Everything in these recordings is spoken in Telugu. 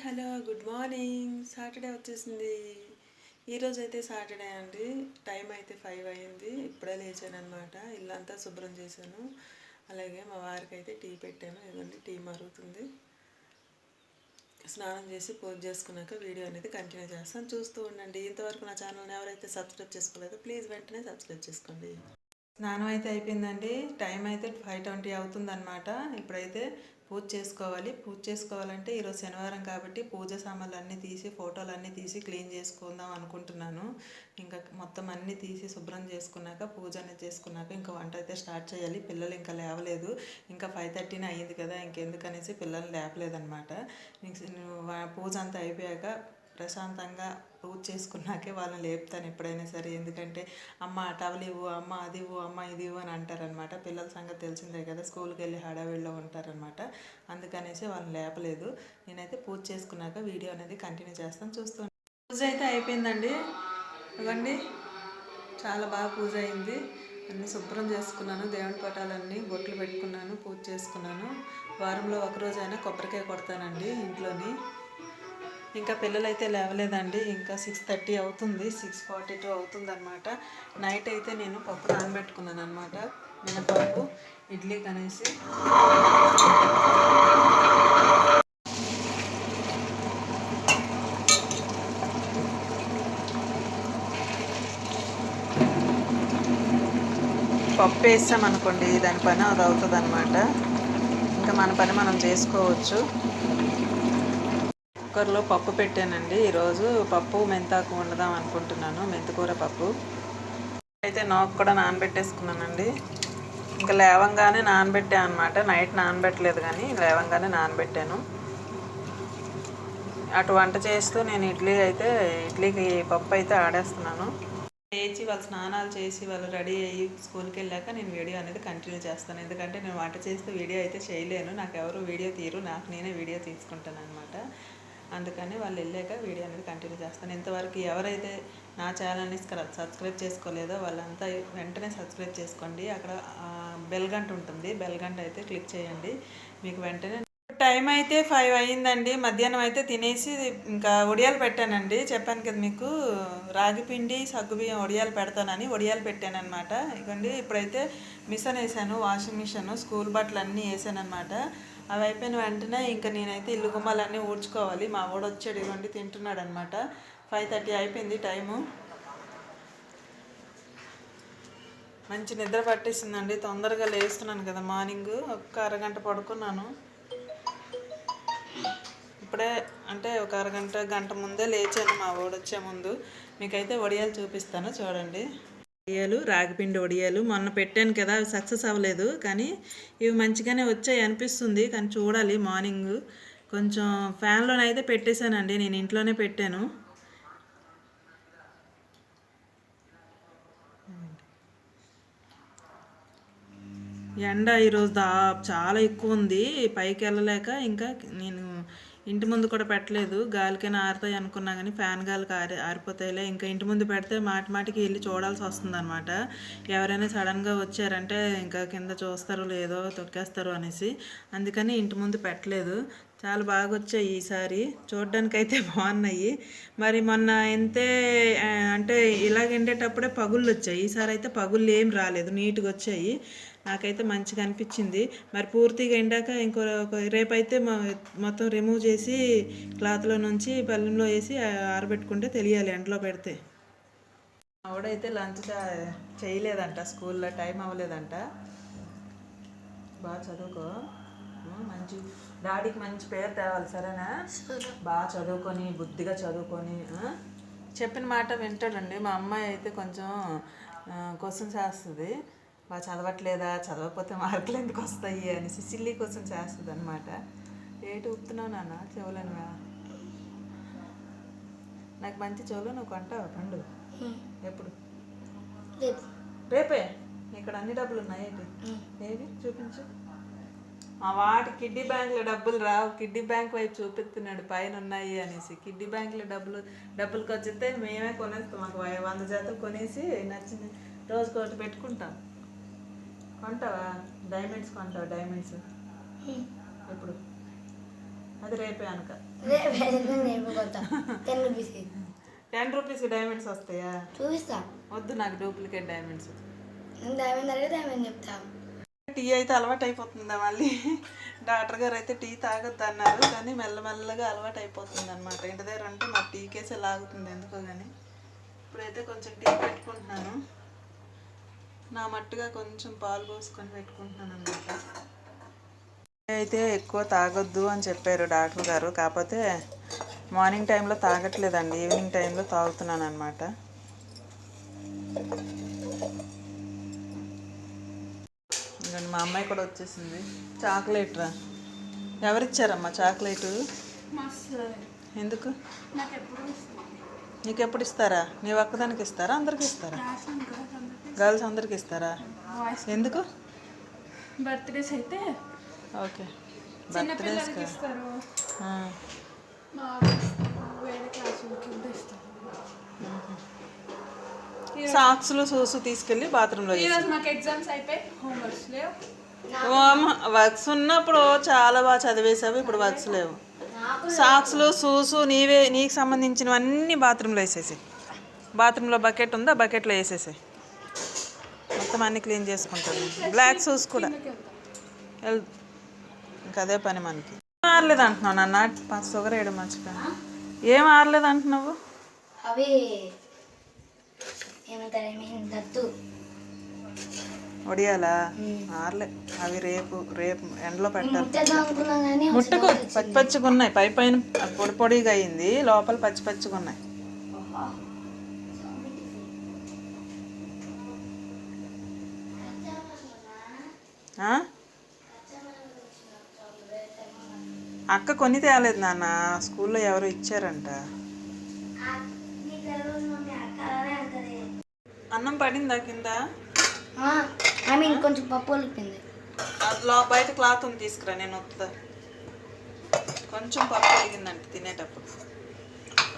Hello good morning. సాటర్డే వచ్చేసింది. ఈరోజు అయితే సాటర్డే అండి. టైం అయితే 5 అయింది. ఇప్పుడే లేచానమాట. ఇల్లంతా శుభ్రం చేశాను. అలాగే మా వారికి అయితే టీ పెట్టాను. ఇదిగోండి టీ మరుగుతుంది. స్నానం చేసి పూజ చేసుకున్నాక వీడియో అనేది కంటిన్యూ చేస్తాను. చూస్తూ ఉండండి. ఇంతవరకు నా ఛానల్ని ఎవరైతే సబ్స్క్రైబ్ చేసుకోలేదో ప్లీజ్ వెంటనే సబ్స్క్రైబ్ చేసుకోండి. స్నానం అయితే అయిపోయిందండి. టైం అయితే 5:20 అవుతుందన్నమాట. ఇప్పుడైతే పూజ చేసుకోవాలి. పూజ చేసుకోవాలంటే ఈరోజు శనివారం కాబట్టి పూజ సామాన్లు అన్నీ తీసి ఫోటోలు అన్నీ తీసి క్లీన్ చేసుకుందాం అనుకుంటున్నాను. ఇంకా మొత్తం అన్నీ తీసి శుభ్రం చేసుకున్నాక పూజ అనేది చేసుకున్నాక ఇంకా వంట అయితే స్టార్ట్ చేయాలి. పిల్లలు ఇంకా లేవలేదు. ఇంకా 5:30 అయ్యింది కదా, ఇంకెందుకనేసి పిల్లలు లేపలేదన్నమాట. పూజ అంతా అయిపోయాక ప్రశాంతంగా పూజ చేసుకున్నాకే వాళ్ళని లేపుతాను ఎప్పుడైనా సరే. ఎందుకంటే అమ్మ టవల్ ఇవ్వు, అమ్మ అది ఇవ్వు, అమ్మ ఇది ఇవ్వు అని అంటారనమాట. పిల్లల సంగతి తెలిసిందే కదా, స్కూల్కి వెళ్ళి హడావిడిలో ఉంటారనమాట. అందుకనేసి వాళ్ళని లేపలేదు. నేనైతే పూజ చేసుకున్నాక వీడియో అనేది కంటిన్యూ చేస్తాను. చూస్తాను. పూజ అయితే అయిపోయిందండి. ఇవ్వండి, చాలా బాగా పూజ అయింది. అన్నీ శుభ్రం చేసుకున్నాను. దేవుడి పటాలన్నీ బొట్లు పెట్టుకున్నాను, పూజ చేసుకున్నాను. వారంలో ఒకరోజైనా కొబ్బరికాయ కొడతానండి ఇంట్లోని. ఇంకా పిల్లలు అయితే లేవలేదండి. ఇంకా 6:30 అవుతుంది, 6:42 అవుతుంది అనమాట. నైట్ అయితే నేను పప్పు నానబెట్టుకున్నాను అనమాట. మినపప్పు ఇడ్లీకి అనేసి. పప్పు వేసామనుకోండి దాని పని అది అవుతుంది అనమాట. ఇంకా మన పని మనం చేసుకోవచ్చు. కుక్కర్లో పప్పు పెట్టానండి. ఈరోజు పప్పు మెంతాకు వండుదాం అనుకుంటున్నాను. మెంతికూర పప్పు అయితే నాకు కూడా నానబెట్టేసుకున్నానండి. ఇంకా లేవంగానే నానబెట్టాను అనమాట. నైట్ నానబెట్టలేదు కానీ లేవంగానే నానబెట్టాను. అటు వంట చేస్తూ నేను ఇడ్లీకి పప్పు అయితే ఆడేస్తున్నాను. లేచి వాళ్ళు స్నానాలు చేసి వాళ్ళు రెడీ అయ్యి స్కూల్కి వెళ్ళాక నేను వీడియో అనేది కంటిన్యూ చేస్తాను. ఎందుకంటే నేను వంట చేస్తూ వీడియో అయితే చేయలేను. నాకు ఎవరు వీడియో తీరు, నాకు నేనే వీడియో తీసుకుంటాను అనమాట. అందుకని వాళ్ళు వెళ్ళాక వీడియో అనేది కంటిన్యూ చేస్తాను. ఇంతవరకు ఎవరైతే నా ఛానల్ని సబ్స్క్రైబ్ చేసుకోలేదో వాళ్ళంతా వెంటనే సబ్స్క్రైబ్ చేసుకోండి. అక్కడ బెల్ గంట ఉంటుంది, బెల్ గంట అయితే క్లిక్ చేయండి. మీకు వెంటనే టైం అయితే 5 అయ్యిందండి. మధ్యాహ్నం అయితే తినేసి ఇంకా వడియాలు పెట్టానండి. చెప్పాను కదా మీకు, రాగిపిండి సగ్గుబియ్యం వడియాలు పెడతానని వడియాలు పెట్టాను అనమాట. ఇదిగోండి ఇప్పుడైతే మిషన్ వేసాను, వాషింగ్ మిషన్. స్కూల్ బట్టలు అన్నీ వేసాను అనమాట. అవి అయిపోయిన వెంటనే ఇంకా నేనైతే ఇల్లు గుమ్మాలన్నీ ఊడ్చుకోవాలి. మా వాడు వచ్చాడు, ఇవ్వండి తింటున్నాడు అనమాట. 5:30 అయిపోయింది టైము. మంచి నిద్ర పట్టేసిందండి. తొందరగా లేస్తున్నాను కదా మార్నింగ్. ఒక్క అరగంట పడుకున్నాను. ఇప్పుడే అంటే ఒక గంట ముందే లేచాను మా వాడు వచ్చే ముందు. మీకైతే వడియాలు చూపిస్తాను చూడండి. వడియాలు, రాగిపిండి వడియాలు మొన్న పెట్టాను కదా, అవి సక్సెస్ అవ్వలేదు. కానీ ఇవి మంచిగానే వచ్చాయి అనిపిస్తుంది. కానీ చూడాలి మార్నింగ్. కొంచెం ఫ్యాన్లోనైతే పెట్టేశానండి, నేను ఇంట్లోనే పెట్టాను. ఎండ ఈరోజు చాలా ఎక్కువ ఉంది. పైకి వెళ్ళలేక ఇంకా నేను ఇంటి ముందు కూడా పెట్టలేదు. గాలికైనా ఆరుతాయి అనుకున్నా కానీ ఫ్యాన్ గాలికి ఆరిపోతాయిలే. ఇంకా ఇంటి ముందు పెడితే మాటికి వెళ్ళి చూడాల్సి వస్తుంది అనమాట. ఎవరైనా సడన్గా వచ్చారంటే ఇంకా కింద చూస్తారు లేదో తొక్కేస్తారు అనేసి. అందుకని ఇంటి ముందు పెట్టలేదు. చాలా బాగా వచ్చాయి ఈసారి, చూడడానికైతే బాగున్నాయి. మరి మొన్న అంటే ఇలాగ ఎండేటప్పుడే పగుళ్ళు వచ్చాయి. ఈసారి అయితే పగుళ్ళు ఏం రాలేదు, నీట్గా వచ్చాయి. నాకైతే మంచిగా అనిపించింది. మరి పూర్తిగా ఎండాక రేపైతే మొత్తం రిమూవ్ చేసి క్లాత్లో నుంచి పళ్ళెంలో వేసి ఆరబెట్టుకుంటే తెలియాలి ఎండలో పెడితే. ఆవిడైతే లంచ్ చేయలేదంట, స్కూల్లో టైం అవ్వలేదంట. బాగా చదువుకో, మంచి డాడీకి మంచి పేరు తేవాలి సరేనా. బాగా చదువుకొని బుద్ధిగా చదువుకొని చెప్పిన మాట వింటాడండి. మా అమ్మాయి అయితే కొంచెం క్వశ్చన్స్ వేస్తుంది. బాగా చదవట్లేదా, చదవకపోతే మార్కులు ఎందుకు వస్తాయి అనేసి సిల్లీ క్వశ్చన్స్ వేస్తుంది అనమాట. ఏటి ఊపుతున్నావు నాన్న చెవులనుగా? నాకు మంచి చెవులు నువ్వు కొంటావా పండు? ఎప్పుడు? రేపే. ఇక్కడ అన్ని డబ్బులు ఉన్నాయి ఏంటి? ఏవి చూపించు. మా వాటి కిడ్డీ బ్యాంకులో డబ్బులు రావు. కిడ్డీ బ్యాంక్ వైపు చూపిస్తున్నాడు పైన ఉన్నాయి అనేసి. కిడ్డీ బ్యాంకులో డబ్బులు ఖర్చుతే మేమే కొనేస్తాం. మాకు 100 జతలు కొనేసి నచ్చింది రోజుకోటి పెట్టుకుంటాం. కొంటావా? డైమండ్స్ కొంటావా? డైమండ్స్ ఎప్పుడు? అది రేపే అనక రేపు కొత్త 10 రూపీస్కి 10 రూపీస్కి డైమండ్స్ వస్తాయా? చూపిస్తా. వద్దు నాకు డూప్లికేట్ డైమండ్స్. నేను డైమండ్ అడిగితే డైమండ్ చెప్తా. టీ అయితే అలవాటు అయిపోతుందా మళ్ళీ? డాక్టర్ గారు అయితే టీ తాగొద్దు అన్నారు, కానీ మెల్లమెల్లగా అలవాటు అయిపోతుంది అనమాట. ఇంటి దగ్గర అంటే మా టీ కేసే లాగుతుంది ఎందుకో కానీ. ఇప్పుడైతే కొంచెం టీ పెట్టుకుంటున్నాను, నా మట్టుగా కొంచెం పాలు పోసుకొని పెట్టుకుంటున్నాను అనమాట. అయితే ఎక్కువ తాగొద్దు అని చెప్పారు డాక్టర్ గారు, కాకపోతే మార్నింగ్ టైంలో తాగట్లేదండి, ఈవినింగ్ టైంలో తాగుతున్నాను అనమాట. మా అమ్మాయి కూడా వచ్చేసింది. చాక్లెట్ రా, ఎవరిచ్చారమ్మా చాక్లెట్? ఎందుకు? నీకు ఎప్పుడు ఇస్తారా? నీ ఒక్కదానికి ఇస్తారా, అందరికి ఇస్తారా? గర్ల్స్ అందరికి ఇస్తారా? ఎందుకు? బర్త్డేస్ అయితే ఓకే, బర్త్డేస్ సాక్స్లు సూసు తీసుకెళ్ళి బాత్రూంలో వర్క్స్ ఉన్నప్పుడు చాలా బాగా చదివేసావు, ఇప్పుడు వర్క్స్ లేవు. సాక్స్లు సూసు నీకు సంబంధించినవన్నీ బాత్రూంలో వేసేసి, బాత్రూంలో బకెట్ ఉందా, బకెట్లో వేసేసి మొత్తం అన్నీ క్లీన్ చేసుకుంటాను. బ్లాక్ షూస్ కూడా ఇంకా అదే పని మనకి. ఆరలేదు అంటున్నావు నాన్న, షుగర్ వేయడం మర్చిపోయాను. ఏం ఆరలేదు అంటున్నావు? అవి ఏమంటారు, వడియాలా? ఆరలే అవి, రేపు ఎండలో పెట్టాలి. ముట్టకు, పచ్చి పచ్చిగా ఉన్నాయి, పైన పొడి పొడిగా అయింది, లోపల పచ్చి పచ్చిగా ఉన్నాయి. అక్క కొని తేలేదు నాన్న, స్కూల్లో ఎవరు ఇచ్చారంట. అన్నం పడిందా కింద? కొంచెం పప్పు ఉడికింది. బయట క్లాత్ ఉంది, తీసుకురా, నేను వస్తుందా. కొంచెం పప్పు ఉడికిందంట తినేటప్పుడు.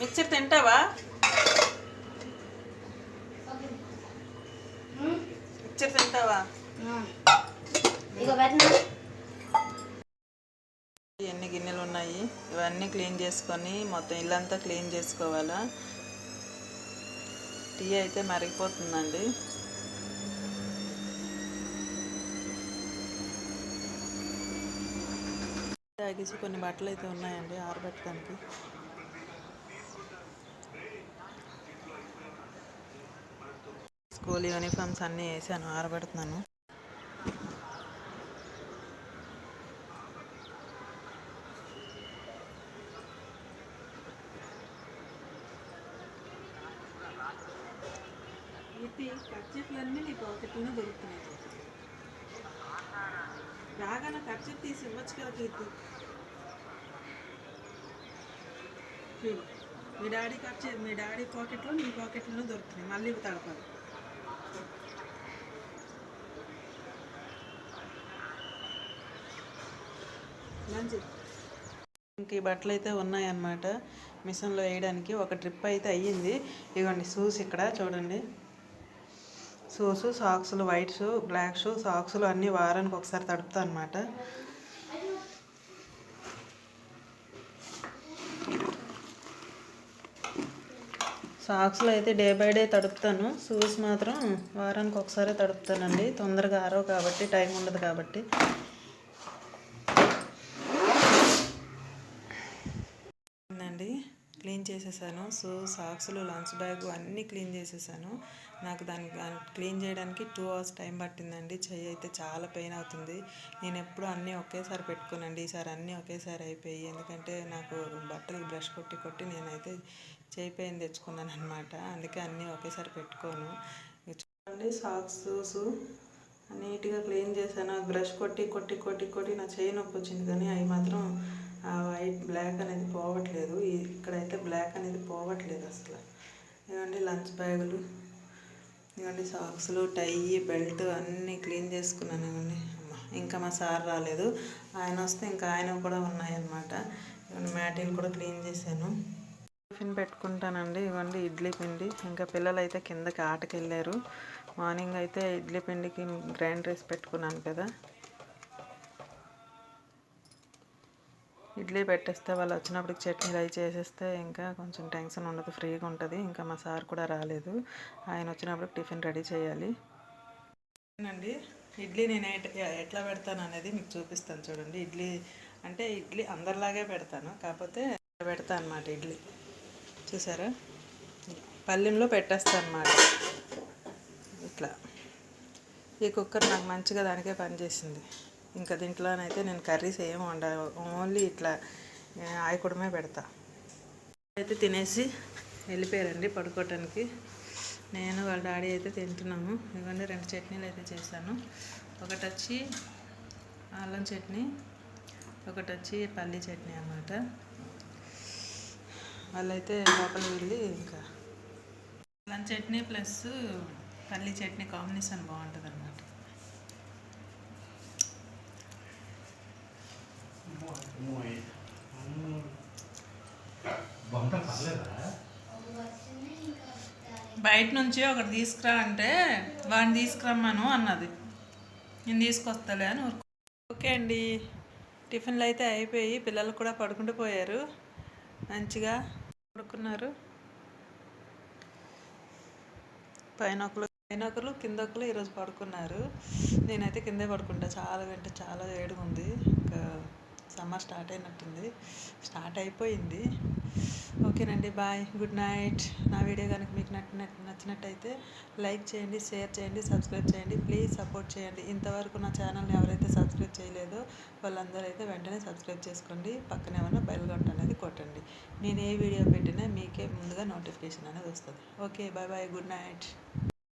మిక్చర్ తింటావా? మిక్చర్ తింటావా? ఎన్ని గిన్నెలు ఉన్నాయి, ఇవన్నీ క్లీన్ చేసుకొని మొత్తం ఇల్లంతా క్లీన్ చేసుకోవాలా. టీ అయితే మరిగిపోతుందండి. తాగేసి కొన్ని బట్టలు అయితే ఉన్నాయండి ఆరబెట్టడానికి. స్కూల్ యూనిఫామ్స్ అన్నీ వేసాను, ఆరబెడుతున్నాను. ఖర్చీఫ్లన్నీ నీ పాకెట్లోనే దొరుకుతున్నాయి. రాగానే ఖర్చీఫ్ తీసి ఇవ్వచ్చు కదా కీర్తి. మీ డాడీ ఖర్చీఫ్ మీ డాడీ పాకెట్లో నీ పాకెట్లోనే దొరుకుతున్నాయి, మళ్ళీ తడపాలి. మంచి ఇంక ఈ బట్టలు అయితే ఉన్నాయన్నమాట మిషన్లో వేయడానికి. ఒక ట్రిప్ అయితే అయ్యింది. ఇవ్వండి షూస్ ఇక్కడ చూడండి, షూస్, సాక్స్లు, వైట్ షూ, బ్లాక్ షూ, సాక్స్లు అన్నీ వారానికి ఒకసారి తడుపుతా అనమాట. సాక్స్లు అయితే డే బై డే తడుపుతాను, షూస్ మాత్రం వారానికి ఒకసారి తడుపుతానండి. తొందరగా ఆరవు కాబట్టి, టైం ఉండదు కాబట్టి. క్లీన్ చేసేసాను, సాక్స్లు, లంచ్ బ్యాగ్ అన్నీ క్లీన్ చేసేసాను. నాకు దాన్ని క్లీన్ చేయడానికి 2 hours టైం పట్టిందండి. చెయ్యి అయితే చాలా పెయిన్ అవుతుంది. నేను ఎప్పుడు అన్నీ ఒకేసారి పెట్టుకోనండి, ఈసారి అన్నీ ఒకేసారి అయిపోయి, ఎందుకంటే నాకు బట్టలు బ్రష్ కొట్టి కొట్టి నేనైతే చేయి పెయిన్ తెచ్చుకున్నాను అనమాట. అందుకే అన్నీ ఒకేసారి పెట్టుకోను. చూడండి సాక్స్, షూస్ నీట్గా క్లీన్ చేశాను. బ్రష్ కొట్టి కొట్టి కొట్టి కొట్టి నా చేయి నొప్పి వచ్చింది, కానీ అవి మాత్రం వైట్ బ్లాక్ అనేది పోవట్లేదు. ఇక్కడైతే బ్లాక్ అనేది పోవట్లేదు అసలు. ఇవ్వండి లంచ్ బ్యాగులు, ఇవ్వండి సాక్స్లు, టై, బెల్ట్ అన్నీ క్లీన్ చేసుకున్నాను. ఇవ్వండి ఇంకా మా సార్ రాలేదు, ఆయన వస్తే ఇంకా ఆయన కూడా ఉన్నాయన్నమాట. ఇవ్వండి మ్యాటీలు కూడా క్లీన్ చేశాను. టిఫిన్ పెట్టుకుంటానండి. ఇవ్వండి ఇడ్లీ పిండి. ఇంకా పిల్లలు అయితే కిందకి ఆటకి వెళ్ళారు. మార్నింగ్ అయితే ఇడ్లీ పిండికి గ్రైండ్ రైస్ పెట్టుకున్నాను కదా. ఇడ్లీ పెట్టేస్తే వాళ్ళు వచ్చినప్పటికి చట్నీ రై చేసేస్తే ఇంకా కొంచెం టెన్షన్ ఉండదు, ఫ్రీగా ఉంటుంది. ఇంకా మా సార్ కూడా రాలేదు, ఆయన వచ్చినప్పటికి టిఫిన్ రెడీ చేయాలి అండి. ఇడ్లీ నేను ఎట్లా పెడతాను అనేది మీకు చూపిస్తాను చూడండి. ఇడ్లీ అంటే ఇడ్లీ అందరిలాగే పెడతాను, కాకపోతే పెడతాను అన్నమాట. ఇడ్లీ చూసారా, పల్లెంలో పెట్టేస్తాను అన్నమాట. ఇట్లా ఈ కుక్కర్ నాకు మంచిగా దానికే పనిచేసింది. ఇంకా దీంట్లోనైతే నేను కర్రీస్ ఏమి వండాలి, ఓన్లీ ఇట్లా ఆయకుడమే పెడతా. అయితే తినేసి వెళ్ళిపోయారండి పడుకోవటానికి. నేను వాళ్ళ డాడీ అయితే తింటున్నాము. ఇవన్నీ 2 చట్నీలు అయితే చేశాను. ఒకటి వచ్చి అల్లం చట్నీ, ఒకటి వచ్చి పల్లీ చట్నీ అన్నమాట. వాళ్ళైతే లోపలికి వెళ్ళి ఇంకా అల్లం చట్నీ ప్లస్ పల్లీ చట్నీ కాంబినేషన్ బాగుంటుంది అన్నమాట. బయట నుంచి ఒకటి తీసుకురా అంటే వాడిని తీసుకురమ్మను అన్నది, నేను తీసుకొస్తాలే అని ఊరుకో. ఓకే అండి, టిఫిన్లు అయితే అయిపోయి పిల్లలు కూడా పడుకుంటూ పోయారు, మంచిగా పడుకున్నారు. పైన ఒకరు కింద ఒకరు ఈరోజు పడుకున్నారు. నేనైతే కిందే పడుకుంటా, చాలా అంటే చాలా వేడిగా ఉంది. ఇంకా సమ్మర్ స్టార్ట్ అయినట్టుంది, స్టార్ట్ అయిపోయింది. ఓకేనండి, బాయ్, గుడ్ నైట్. నా వీడియో కనుక మీకు నచ్చినట్టయితే లైక్ చేయండి, షేర్ చేయండి, సబ్స్క్రైబ్ చేయండి. ప్లీజ్ సపోర్ట్ చేయండి. ఇంతవరకు నా ఛానల్ని ఎవరైతే సబ్స్క్రైబ్ చేయలేదో వాళ్ళందరూ అయితే వెంటనే సబ్స్క్రైబ్ చేసుకోండి. పక్కనే ఉన్న బెల్ గంట అనేది కొట్టండి. నేను ఏ వీడియో పెట్టినా మీకే ముందుగా నోటిఫికేషన్ అనేది వస్తుంది. Okay, bye bye, good night.